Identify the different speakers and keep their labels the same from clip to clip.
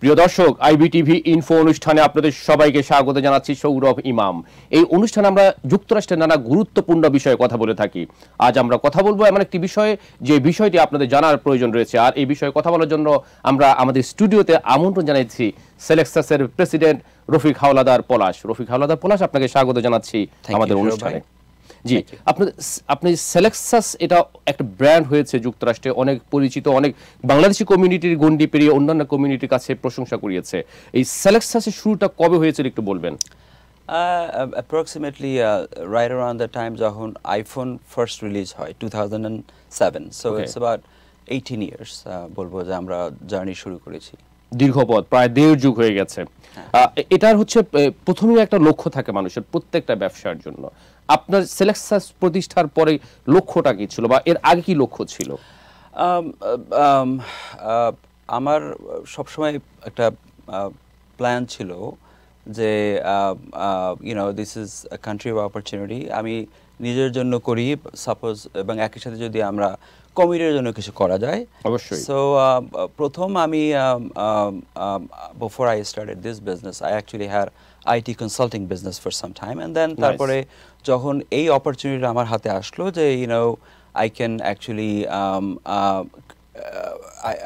Speaker 1: প্রিয় দর্শক, IBTV info অনুষ্ঠানে আপনাদের সবাইকে স্বাগত জানাচ্ছি। সৌরভ ইমাম। এই অনুষ্ঠানে আমরা যুক্তরাষ্ট্রের নানা গুরুত্বপূর্ণ বিষয়ে কথা বলে থাকি। আজ আমরা কথা বলবো এমন একটি বিষয়ে যে বিষয়টি আপনাদের জানার প্রয়োজন রয়েছে। আর এই বিষয়ে কথা বলার জন্য আমরা আমাদের স্টুডিওতে আমন্ত্রণ জানাচ্ছি সেলেক্সাসের প্রেসিডেন্ট রফিক হাওলাদার পলাশ। রফিক হাওলাদার পলাশ, আপনাকে স্বাগত জানাচ্ছি আমাদের অনুষ্ঠানে। জি, আপনি সেলেক্সাস, এটা একটা ব্র্যান্ড হয়েছে যুক্তরাষ্ট্রে, অনেক পরিচিত, অনেক বাংলাদেশি কমিউনিটির গণ্ডি পেরিয়ে অন্যান্য কমিউনিটির কাছে প্রশংসা কুড়িয়েছে। এই সেলেক্সাসের শুরুটা কবে হয়েছিল একটু বলবেন?
Speaker 2: Approximately right around the time যখন আইফোন ফার্স্ট রিলিজ হয় 2007, so it's about 18 years বলবো যে আমরা জার্নি শুরু করেছি।
Speaker 1: দীর্ঘ পথ, প্রায় 1.5 যুগ হয়ে গেছে। এটার হচ্ছে প্রথমেই একটা লক্ষ্য থাকে মানুষের প্রত্যেকটা ব্যবসার জন্য। আপনার সেলেক্সাস প্রতিষ্ঠার পরে লক্ষ্যটা কি ছিল, বা এর আগে কি লক্ষ্য ছিল?
Speaker 2: আমার সবসময় একটা প্ল্যান ছিল যে this is a country of opportunity. আমি নিজের জন্য করি সাপোজ, এবং একই সাথে যদি আমরা কমিউনিটির জন্য কিছু করা যায়
Speaker 1: অবশ্যই।
Speaker 2: সো প্রথম আমি before I started this business I actually had IT consulting business for some time, and then তারপরে যখন এই অপরচুনিটি আমার হাতে আসলো যে I can actually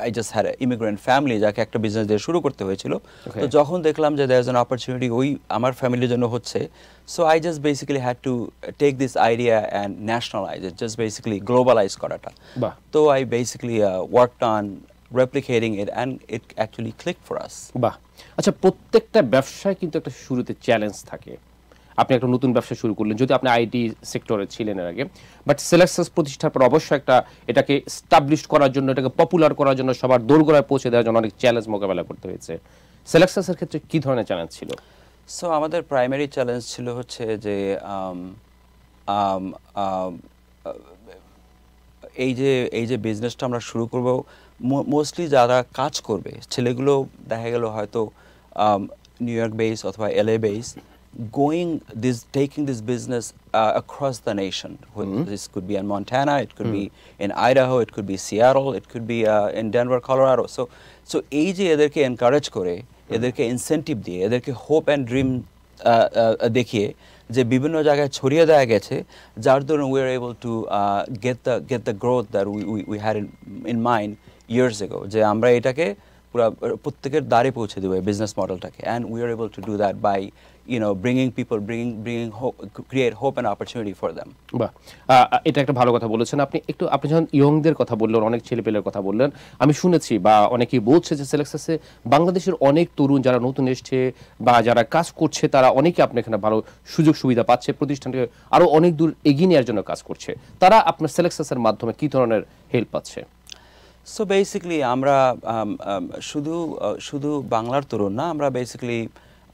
Speaker 2: I just had an immigrant family যাকে একটা বিজনেস দিয়ে শুরু করতে হয়েছিল। তো যখন দেখলাম যে there is an opportunity ওই আমার ফ্যামিলির জন্য হচ্ছে, so I just basically had to take this idea and nationalize it, just basically globalize করাটা। তো I basically worked on replicating it and it actually clicked for us।
Speaker 1: বাহ, আচ্ছা, প্রত্যেকটা ব্যবসায় কিন্তু একটা শুরুতে চ্যালেঞ্জ থাকে। আপনি একটা নতুন ব্যবসা শুরু করলেন, যদি আপনি আইটি সেক্টরে ছিলেন এর আগে, বাট সেলেক্সাস প্রতিষ্ঠার পর অবশ্যই এটাকে এস্টাবলিশ করার জন্য, এটাকে পপুলার করার জন্য, সবার দোরগোড়ায় পৌঁছে দেওয়ার জন্য অনেক চ্যালেঞ্জ মোকাবেলা করতে হয়েছে। সেলেক্সাসের ক্ষেত্রে কি ধরনের চ্যালেঞ্জ ছিল?
Speaker 2: সো আমাদের প্রাইমারি চ্যালেঞ্জ ছিল হচ্ছে যে এই যে বিজনেসটা আমরা শুরু করব, মোস্টলি যারা কাজ করবে ছেলেগুলো দেখা গেল হয়তো নিউ ইয়র্ক বেস অথবা LA base, taking this business across the nation. This could be in Montana, it could be in Idaho, it could be Seattle, it could be in Denver, Colorado. So এই যে এদেরকে encourage করে, এদেরকে incentive দিয়ে, এদেরকে hope and dream দেখিয়ে যে বিভিন্ন জায়গায় ছড়িয়ে দেওয়া গেছে, যার জন্য we are able to get the growth that we had in mind years ago, যে আমরা এটাকে পুরো প্রত্যেকের দ্বারে পৌঁছে দেবো business মডেলটাকে, and we are able to do that by bringing people, bringing hope, create hope and opportunity for them.
Speaker 1: বাহ, এটা একটা ভালো কথা বলেছেন আপনি। আপনি যখন ইয়ংদের কথা বললেন, অনেক ছেলেপেলের কথা বললেন, আমি শুনেছি বা অনেকেই বলছে যে সেলেক্সাসে বাংলাদেশের অনেক তরুণ যারা নতুন এসছে বা যারা কাজ করছে, তারা অনেকে আপনার এখানে ভালো সুযোগ সুবিধা পাচ্ছে, প্রতিষ্ঠানকে আরো অনেক দূর এগিয়ে নেওয়ার জন্য কাজ করছে। তারা আপনার সেলেক্সাসের মাধ্যমে কি ধরনের হেল্প পাচ্ছে?
Speaker 2: সো বেসিক্যালি আমরা শুধু বাংলার তরুণ না, আমরা বেসিক্যালি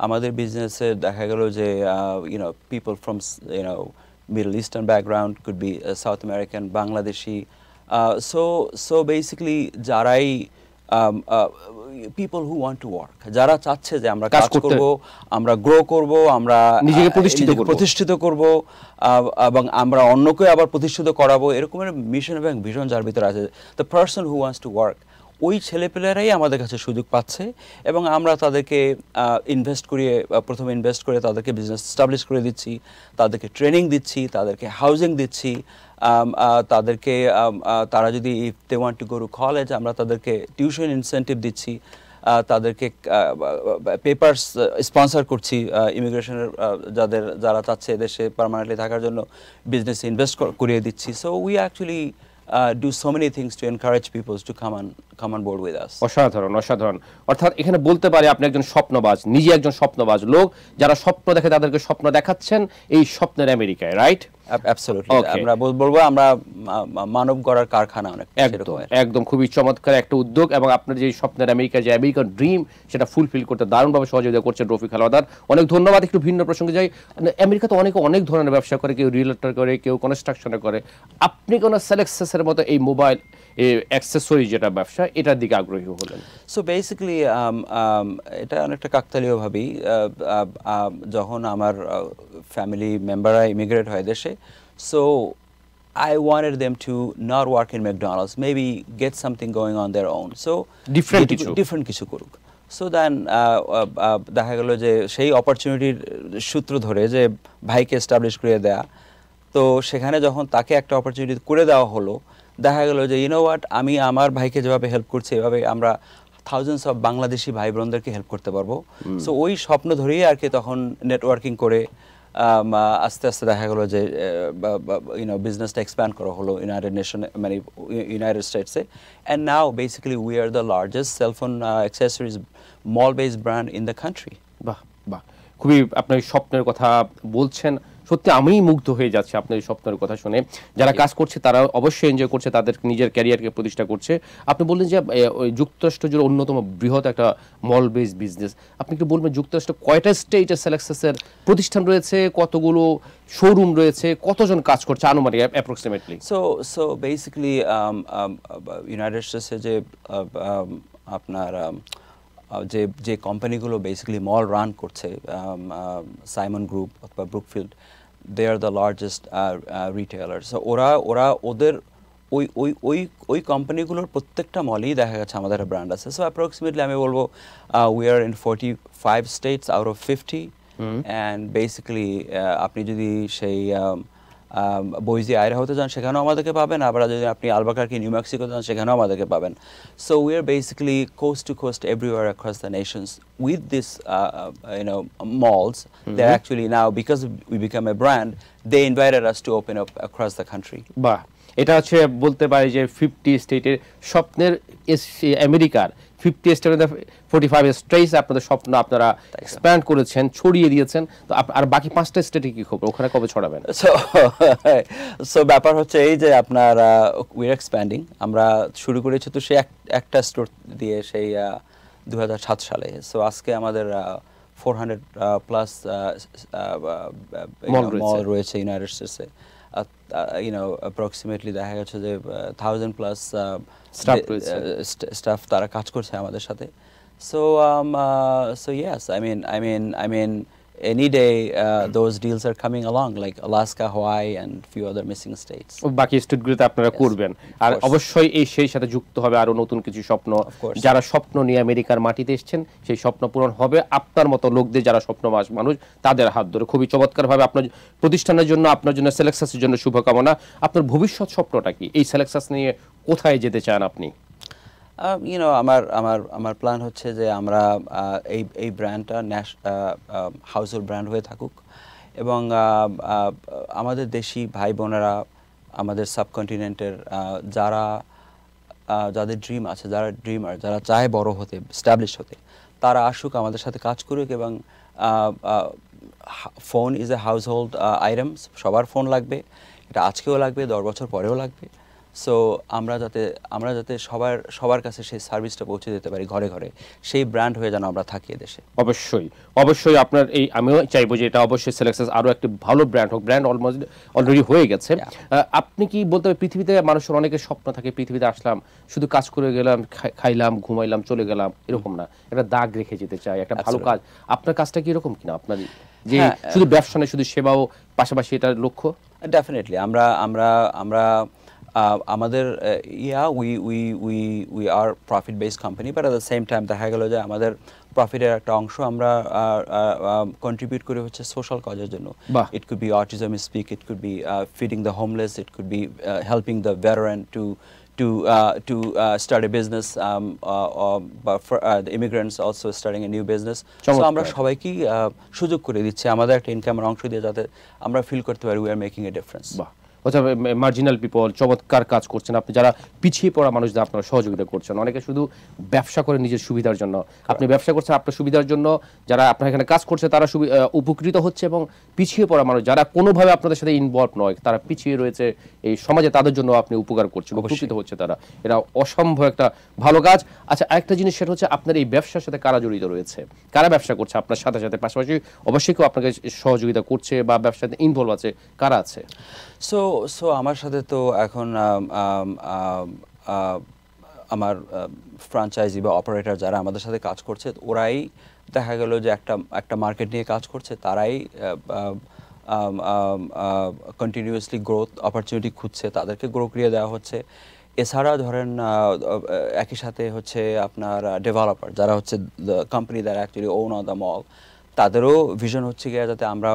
Speaker 2: আমাদের বিজনেসে দেখা গেল যে people from middle eastern background, could be south American, Bangladeshi, so basically যারাই people who want to work, যারা চাচ্ছে যে আমরা কাজ করব, আমরা গ্রো করব, আমরা নিজেকে প্রতিষ্ঠিত করব এবং আমরা অন্যকে আবার প্রতিষ্ঠিত করাবো, এরকমের মিশন এবং ভিশন যার ভিতরে আছে, the person who wants to work, ওই ছেলেপেলেরাই আমাদের কাছে সুযোগ পাচ্ছে এবং আমরা তাদেরকে প্রথমে ইনভেস্ট করে তাদেরকে বিজনেস এস্টাবলিশ করে দিচ্ছি, তাদেরকে ট্রেনিং দিচ্ছি, তাদেরকে হাউজিং দিচ্ছি, তাদেরকে তারা যদি if they want to go to college আমরা তাদেরকে টিউশন ইনসেন্টিভ দিচ্ছি, তাদেরকে পেপারস স্পন্সর করছি, ইমিগ্রেশনের যারা চাচ্ছে দেশে পার্মানেন্টলি থাকার জন্য বিজনেস ইনভেস্ট করিয়ে দিচ্ছি। So we actually do so many things to encourage people to come on board with us.
Speaker 1: অসাধারণ, অসাধারণ। অর্থাৎ এখানে বলতে পারি আপনি একজন স্বপ্নবাজ, নিজে একজন স্বপ্নবাজ লোক, যারা স্বপ্ন দেখে তাদেরকে স্বপ্ন দেখাচ্ছেন এই স্বপ্নের আমেরিকায়, রাইট?
Speaker 2: অ্যাবসলিউটলি। আমরা বলবো আমরা মানব গড়ার কারখানা অনেক।
Speaker 1: একদম খুবই চমৎকার একটা উদ্যোগ, এবং আপনার যে স্বপ্নের আমেরিকা, যে আমেরিকান ড্রিম, সেটা ফুলফিল করতে দারুণভাবে সহযোগিতা করছেন রফিক হাওলাদার। অনেক ধন্যবাদ। একটু ভিন্ন প্রসঙ্গে যাই। আমেরিকাতে অনেক ধরনের ব্যবসা করে, কেউ রিয়েলটর করে, কেউ কনস্ট্রাকশনে করে। আপনি কোন সেলেক্সাসের মতো এই মোবাইল অ্যাক্সেসরি যেটা ব্যবসা, এটার দিকে আগ্রহী হলেন?
Speaker 2: সো বেসিক্যালি এটা অনেকটা কাকতালীয় ভাবেই, যখন আমার ফ্যামিলি মেম্বাররা ইমিগ্রেট হয় দেশে, so I wanted them to not work in McDonald's, maybe get something going on their own. So different কিছু করুক। সো দেন দেখা গেল যে সেই অপরচুনিটির সূত্র ধরে যে ভাইকে এস্টাবলিশ করে দেয়া, তো সেখানে যখন তাকে একটা অপরচুনিটি করে দেওয়া হলো, দেখা গেল যে ইউনো হোয়াট, আমি আমার ভাইকে যেভাবে হেল্প করছি এভাবে আমরা থাউজেন্ডস অফ বাংলাদেশি ভাই বোনদেরকে হেল্প করতে পারবো। সো ওই স্বপ্ন ধরেই আর কি তখন নেটওয়ার্কিং করে আস্তে আস্তে দেখা গেলো যে বিজনেসটা এক্সপ্যান্ড করা হলো ইউনাইটেড নেশন, মানে ইউনাইটেড স্টেটসে। And now basically we are the largest cellphone accessories mall based brand in the country.
Speaker 1: বাহ বাহ, খুবই আপনার স্বপ্নের কথা বলছেন, সত্যি আমি মুগ্ধ হয়ে যাচ্ছি আপনার এই স্বপ্নের কথা শুনে। যারা কাজ করছে তারা অবশ্যই এনজয় করছে, তাদের নিজের ক্যারিয়ারকে প্রতিষ্ঠা করছে। আপনি বললেন যে যুক্তরাষ্ট্র জুড়ে অন্যতম বৃহৎ একটা মল বেস বিজনেস, আপনি একটু বলবেন যুক্তরাষ্ট্র কয়টা স্টেটে সেলেক্সাসের প্রতিষ্ঠান রয়েছে, কতগুলো শোরুম রয়েছে, কতজন কাজ করছে আনুমানিক অ্যাপ্রক্সিমেটলি?
Speaker 2: সো বেসিক্যালি ইউনাইটেড স্টেটসে যে আপনার যে কোম্পানিগুলো বেসিক্যালি মল রান করছে, সাইমন গ্রুপ অথবা Brookfield, they are the largest retailer. So ওরা ওদের ওই কোম্পানিগুলোর প্রত্যেকটা মলেই দেখা গেছে আমাদের একটা ব্র্যান্ড আছে। সো অ্যাপ্রক্সিমেটলি আমি বলবো we are in 45 states out of 50। And basically আপনি যদি সেই বইজি আইডাহোতে যান সেখানেও আমাদেরকে পাবেন, আবার যদি আপনি আলবাকার্কি নিউ মেক্সিকো যান সেখানেও আমাদেরকে পাবেন। So we are basically coast to coast everywhere across the nations with this malls. They're actually now, because we become a brand, they invited us to open up across the country.
Speaker 1: বাহ, এটা হচ্ছে বলতে পারি যে 50 স্টেটের স্বপ্নের আমেরিকার 50 স্টেটের 45 স্টেটস আপনাদের স্বপ্ন আপনারা এক্সপ্যান্ড করেছেন, ছড়িয়ে দিয়েছেন। তো আর বাকি 5টা স্টেটে কি খবর, ওখানে কবে ছড়াবেন?
Speaker 2: সো ব্যাপার হচ্ছে এই যে আপনার উই আর এক্সপ্যান্ডিং। আমরা শুরু করেছি তো সেই একটা স্টোর দিয়ে সেই 2007 সালে। সো আজকে আমাদের 400 প্লাস মল রয়েছে ইউনাইটেড স্টেটসে। অ্যাপ্রক্সিমেটলি দেখা গেছে যে 1000 প্লাস স্টাফ তারা কাজ করছে আমাদের সাথে। So yes, I mean any day those deals are coming along, like Alaska, Hawaii and few other missing states.
Speaker 1: বাকি স্টেটগুলোতে আপনারা করবেন, আর অবশ্যই সেই সাথে যুক্ত হবে আরো নতুন কিছু স্বপ্ন। যারা স্বপ্ন নিয়ে আমেরিকার মাটিতে এসেছেন সেই স্বপ্ন পূরণ হবে আপনার মতো লোকদের, যারা স্বপ্ন মানুষ, তাদের হাত ধরে। খুবই চমৎকারভাবে আপনার প্রতিষ্ঠানের জন্য, আপনার জন্য, সেলেক্সাসের জন্য শুভকামনা। আপনার ভবিষ্যৎ স্বপ্নটা কি? এই সেলেক্সাস নিয়ে কোথায় যেতে চান আপনি?
Speaker 2: আমার প্ল্যান হচ্ছে যে আমরা এই ব্র্যান্ডটা হাউসহোল্ড ব্র্যান্ড হয়ে থাকুক, এবং আমাদের দেশি ভাই বোনেরা, আমাদের সাবকন্টিনেন্টের যাদের ড্রিম আছে, যারা ড্রিমার, যারা চায় বড় হতে, স্ট্যাবলিশ হতে, তারা আসুক আমাদের সাথে কাজ করুক। এবং phone is a household item, সবার ফোন লাগবে, এটা আজকেও লাগবে, 10 বছর পরেও লাগবে। সো আমরা যাতে সবার কাছে সেই সার্ভিসটা পৌঁছে দিতে পারি ঘরে ঘরে, সেই ব্র্যান্ড হয়ে যেন আমরা থাকি দেশে।
Speaker 1: অবশ্যই আপনার এই, আমিও চাইবো যে এটা অবশ্যই সেলেক্সাস আরো একটি ভালো ব্র্যান্ড হোক। ব্র্যান্ড অলরেডি হয়ে গেছে। আপনি কি বলতে হবে, পৃথিবীতে মানুষের অনেকের স্বপ্ন থাকে, পৃথিবীতে আসলাম, শুধু কাজ করে গেলাম, খাইলাম, ঘুমাইলাম, চলে গেলাম, এরকম না, একটা দাগ রেখে যেতে চাই, একটা ভালো কাজ। আপনার কাজটা কি এরকম কিনা? আপনার যে শুধু ব্যবসা নয়, শুধু সেবাও, পাশাপাশি এটার লক্ষ্য?
Speaker 2: ডেফিনেটলি আমরা আমাদের we are profit based company, but at the same time দেখা গেল যে আমাদের প্রফিটের একটা অংশ আমরা কন্ট্রিবিউট করে হচ্ছে সোশ্যাল কজের জন্য। It could be autism speak, it could be feeding the homeless, it could be helping the veteran to start a business, but for the immigrants also starting a new business. So আমরা সবাইকেই সুযোগ করে দিচ্ছি আমাদের একটা ইনকামের অংশ দিয়ে, যাতে আমরা ফিল করতে পারি we are making a difference.
Speaker 1: অথবা মার্জিনাল পিপল, চমৎকার কাজ করছেন আপনি। যারা পিছিয়ে পড়া মানুষদের আপনারা সহযোগিতা করছেন। অনেকে শুধু ব্যবসা করে নিজের সুবিধার জন্য, আপনি ব্যবসা করছেন আপনার সুবিধার জন্য। যারা আপনার এখানে কাজ করছে তারা উপকৃত হচ্ছে, এবং পিছিয়ে পড়া মানুষ যারা কোনোভাবে আপনাদের সাথে ইনভলভ নয়, তারা পিছিয়ে রয়েছে এই সমাজে, তাদের জন্য আপনি উপকার করছেন, উপকৃত হচ্ছে তারা। এটা অসম্ভব একটা ভালো কাজ। আচ্ছা, আরেকটা জিনিস, সেটা হচ্ছে আপনার এই ব্যবসার সাথে কারা জড়িত রয়েছে, কারা ব্যবসা করছে আপনার সাথে সাথে, পাশাপাশি অবশ্যই কেউ আপনাকে সহযোগিতা করছে বা ব্যবসাতে ইনভলভ আছে, কারা আছে?
Speaker 2: সো আমার সাথে তো এখন আমার ফ্র্যাঞ্চাইজি বা অপারেটর যারা আমাদের সাথে কাজ করছে, ওরাই দেখা গেল যে একটা মার্কেট নিয়ে কাজ করছে, তারাই কন্টিনিউয়াসলি গ্রোথ অপরচুনিটি খুঁজছে, তাদেরকে গ্রো করিয়ে দেওয়া হচ্ছে। এছাড়া ধরেন একই সাথে হচ্ছে আপনার ডেভেলপার যারা হচ্ছে company that actually own on the mall, তাদেরও ভিশন হচ্ছে গিয়ে যাতে আমরা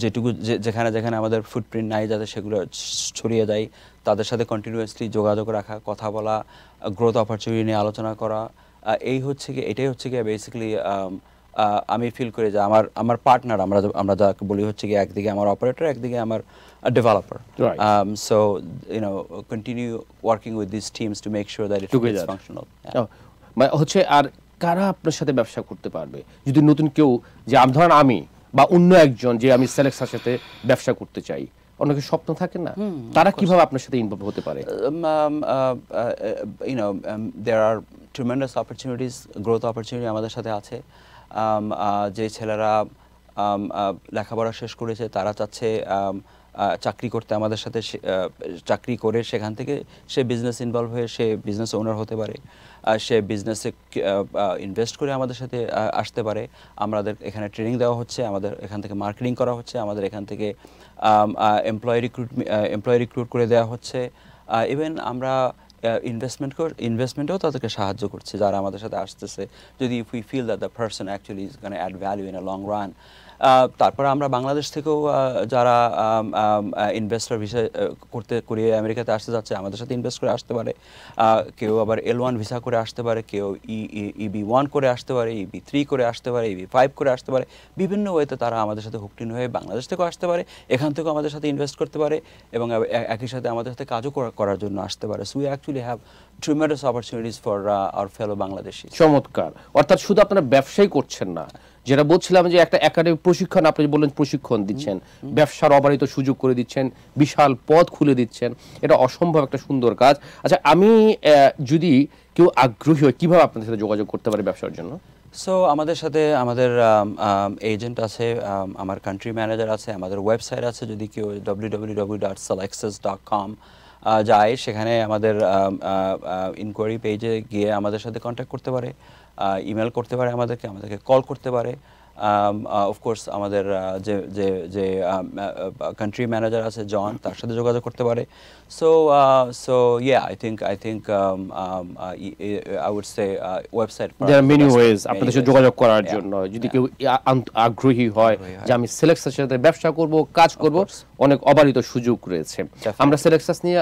Speaker 2: যেটুকু যেখানে যেখানে আমাদের ফুটপ্রিন্ট নাই যাতে সেগুলো ছড়িয়ে যায়, তাদের সাথে কন্টিনিউয়াসলি যোগাযোগ রাখা, কথা বলা, গ্রোথ অপরচুনিটি নিয়ে আলোচনা করা। এটাই হচ্ছে গিয়ে বেসিক্যালি আমি ফিল করি যে আমার পার্টনার, আমরা যাকে বলি হচ্ছে গিয়ে একদিকে আমার অপারেটর, একদিকে আমার developer.
Speaker 1: Right.
Speaker 2: So continue working with these teams to make sure that it is functional.
Speaker 1: হচ্ছে আর কারা আপনার সাথে ব্যবসা করতে পারবে যদি নতুন কেউ, যে ধরেন আমি বা অন্য একজন, যে আমি সেলেক্সার সাথে ব্যবসা করতে চাই, অনেকে স্বপ্ন থাকে না, তারা কিভাবে আপনার সাথে ইনভলভ হতে পারে?
Speaker 2: There are tremendous opportunities, growth opportunity আমাদের সাথে আছে। যে ছেলেরা লেখাপড়া শেষ করেছে তারা চাচ্ছে চাকরি করতে আমাদের সাথে, চাকরি করে সেখান থেকে সে বিজনেস ইনভলভ হয়ে সে বিজনেস ওনার হতে পারে, সে বিজনেসে ইনভেস্ট করে আমাদের সাথে আসতে পারে। আমাদের এখানে ট্রেনিং দেওয়া হচ্ছে, আমাদের এখান থেকে মার্কেটিং করা হচ্ছে, আমাদের এখান থেকে এমপ্লয়ি রিক্রুট করে দেওয়া হচ্ছে। ইভেন আমরা ইনভেস্টমেন্টেও তাদেরকে সাহায্য করছে যারা আমাদের সাথে আসতেছে, যদি if we feel that the person actually is gonna add value in a long run. তারপরে আমরা বাংলাদেশ থেকেও যারা ইনভেস্টর ভিসা করে আমেরিকাতে আসতে যাচ্ছে আমাদের সাথে ইনভেস্ট করে আসতে পারে, কেউ আবার L1 ভিসা করে আসতে পারে, কেউ EB1 করে আসতে পারে, EB3 করে আসতে পারে, EB5 করে আসতে পারে। বিভিন্ন ওয়েতে তারা আমাদের সাথে হুকড ইন হয়ে বাংলাদেশ থেকেও আসতে পারে, এখান থেকেও আমাদের সাথে ইনভেস্ট করতে পারে এবং একই সাথে আমাদের সাথে কাজও করার জন্য আসতে পারে। So we actually have tremendous opportunities for our fellow Bangladeshis.
Speaker 1: চমৎকার। অর্থাৎ শুধু আপনারা ব্যবসাই করছেন না, যেটা বলছিলাম যে একটা একাডেমিক প্রশিক্ষণ, আপনি বললেন প্রশিক্ষণ দিচ্ছেন, ব্যবসার অবারিত সুযোগ করে দিচ্ছেন, বিশাল পথ খুলে দিচ্ছেন, এটা অসম্ভব একটা সুন্দর কাজ। আচ্ছা, আমি যদি কেউ আগ্রহী হয় কিভাবে আপনাদের সাথে যোগাযোগ করতে পারে ব্যবসার জন্য?
Speaker 2: সো আমাদের সাথে আমাদের এজেন্ট আছে, আমার কান্ট্রি ম্যানেজার আছে, আমাদের ওয়েবসাইট আছে, যদি কেউ www.selexus.com যায় সেখানে আমাদের ইনকোয়ারি পেজে গিয়ে আমাদের সাথে কন্ট্যাক্ট করতে পারে, ইমেল করতে পারে, আমাদেরকে কল করতে পারে। অফকোর্স আমাদের যে কান্ট্রি ম্যানেজার আছে জন, তার সাথে যোগাযোগ করতে পারে। So yeah, I think I would say website.
Speaker 1: There are many ways আপনাদের সাথে যোগাযোগ করার জন্য, যদি কেউ আগ্রহী হয় যে আমি সেলেক্সাসের সাথে ব্যবসা করব, কাজ করব, অনেক অবারিত সুযোগ রয়েছে। আমরা সেলেক্সাস নিয়ে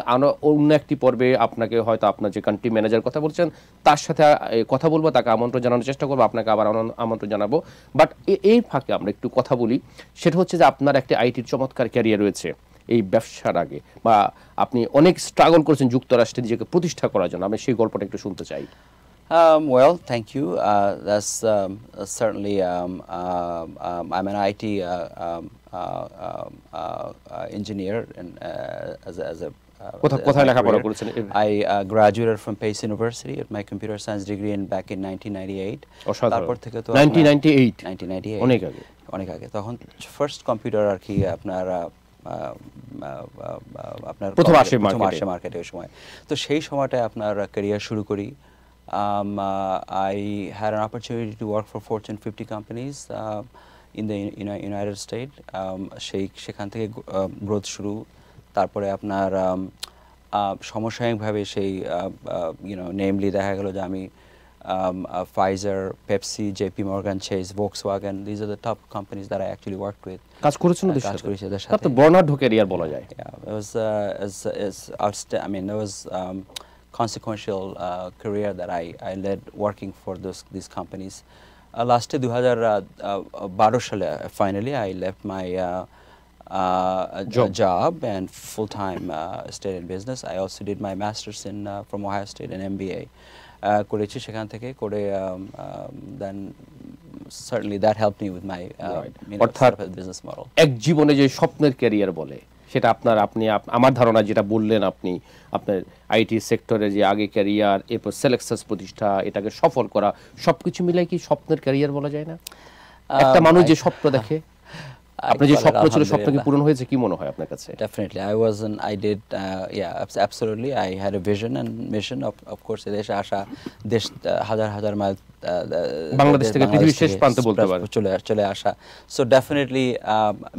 Speaker 1: অন্য একটি পর্বে আপনাকে হয়তো আপনার যে কান্ট্রি ম্যানেজার কথা বলছেন তার সাথে কথা বলবো, তাকে আমন্ত্রণ জানানোর চেষ্টা করবো, আপনাকে আবার আমন্ত্রণ জানাবো। বাট এই ফাঁকে আমরা একটু কথা বলি, সেটা হচ্ছে যে আপনার একটা আইটির চমৎকার ক্যারিয়ার রয়েছে এই ব্যবসার আগে, বা আপনি অনেক স্ট্রাগল করেছেন যুক্তরাষ্ট্রে নিজেকে প্রতিষ্ঠা করার জন্য। আমি সেই গল্পটা একটু শুনতে চাই।
Speaker 2: Well, thank you. That's certainly I'm an IT engineer and as a
Speaker 1: কোথায় লেখাপড়া করেছেন?
Speaker 2: I graduated from Pace University at my computer science degree back in 1998.
Speaker 1: তারপর থেকে তো 1998
Speaker 2: অনেক আগে তখন ফার্স্ট কম্পিউটার আর কি আপনার
Speaker 1: প্রথম আসে
Speaker 2: মার্কেটে ওই সময়। তো সেই সময়টায় আপনার ক্যারিয়ার শুরু করি। I had an opportunity to work for Fortune 50 companies in the United States. সেখান থেকে গ্রোথ শুরু। তারপরে আপনার সমসাময়িকভাবে সেই নেমলি দেখা গেল যে আমি Pfizer, Pepsi, JP Morgan Chase, Volkswagen, these are the top companies that I actually worked with.
Speaker 1: কাজ করেছেন ওদের সাথে? তো বর্ণাঢ্য ক্যারিয়ার বলা যায়।
Speaker 2: Yeah, it was I mean it was consequential career that I led working for these companies. Last 2012 সালে finally I left my job and full-time stayed in business. I also did my master's from Ohio State and MBA. করেছি সেখান থেকে করে then certainly that helped me with my business model.
Speaker 1: এক জীবনে যে স্বপ্নের career বলে সেটা আপনি আমার ধারণা যেটা বললেন, আপনি আপনার আইটি সেক্টরে যে আগে ক্যারিয়ার, এরপর সেলেক্সাস প্রতিষ্ঠা, এটাকে সফল করা, সবকিছু মিলে কি স্বপ্নের ক্যারিয়ার বলা যায় না? একটা মানুষ যে স্বপ্ন দেখে, আপনার যে স্বপ্ন ছিল স্বপ্ন কি পূরণ হয়েছে, কি মনে হয় আপনার কাছে?
Speaker 2: Definitely I did absolutely I had a vision and mission of course দেশে আসা, দেশ হাজার মাইল
Speaker 1: বাংলাদেশ থেকে পৃথিবীর শেষ প্রান্তে বলতে পারে
Speaker 2: চলে আসা। সো ডেফিনেটলি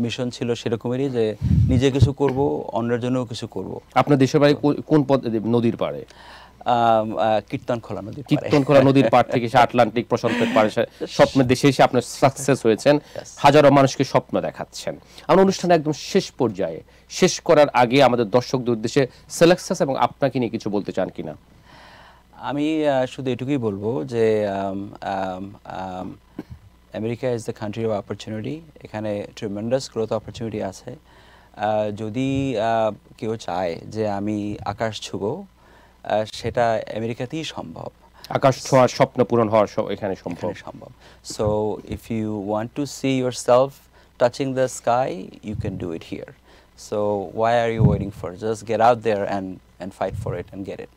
Speaker 2: মিশন ছিল সেরকমই যে নিজে কিছু করব, অন্যের জন্যও কিছু করব।
Speaker 1: আপনার দেশের বাড়ি কোন নদীর পাড়ে?
Speaker 2: কীর্তনখোলা
Speaker 1: নদীর পাড় থেকে সে আটলান্টিক প্রশান্তের পাড়ে স্বপ্নের দেশে এসে আপনি সাকসেস হয়েছেন, হাজারো মানুষকে স্বপ্ন দেখাচ্ছেন। আমার অনুষ্ঠানে একদম শেষ পর্যায়ে, শেষ করার আগে আমাদের দর্শকদের উদ্দেশ্যে সেলেক্সাস এবং আপনাকে নিয়ে কিছু বলতে চান কিনা?
Speaker 2: আমি শুধু এটুকুই বলবো যে America is the country of opportunity. এখানে ট্রিমেন্ডাস গ্রোথ অপরচুনিটি আছে। যদি কেউ চায় যে আমি আকাশ ছুঁবো, সেটা আমেরিকাতেই সম্ভব।
Speaker 1: আকাশ ছোঁয়ার স্বপ্ন পূরণ হওয়ার এখানে সম্ভব।
Speaker 2: So if you want to see yourself touching the sky, you can do it here. So why are you waiting for? Just get out there and fight for it and get it.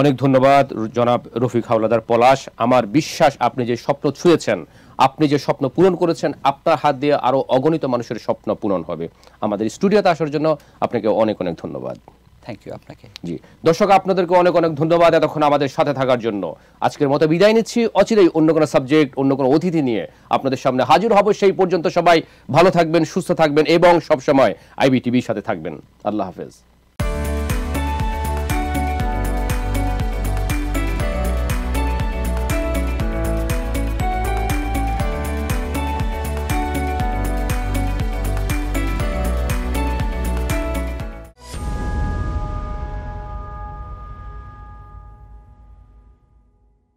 Speaker 1: অনেক ধন্যবাদ জনাব রফিক হাওলাদার পলাশ। আমার বিশ্বাস আপনি যে স্বপ্ন ছুঁয়েছেন, আপনি যে স্বপ্ন পূরণ করেছেন, আপনার হাত দিয়ে আরো অগণিত মানুষের স্বপ্ন পূরণ হবে। আমাদের স্টুডিওতে আসার জন্য আপনাকে অনেক অনেক ধন্যবাদ।
Speaker 2: থ্যাংক ইউ আপনাকে।
Speaker 1: জি দর্শক, আপনাদেরকে অনেক অনেক ধন্যবাদ এতক্ষণ আমাদের সাথে থাকার জন্য। আজকের মতো বিদায় নিচ্ছি। অচিরেই অন্য কোনো সাবজেক্ট, অন্য কোনো অতিথি নিয়ে আপনাদের সামনে হাজির হব। সেই পর্যন্ত সবাই ভালো থাকবেন, সুস্থ থাকবেন এবং সবসময় IBTVর সাথে থাকবেন। আল্লাহ হাফেজ।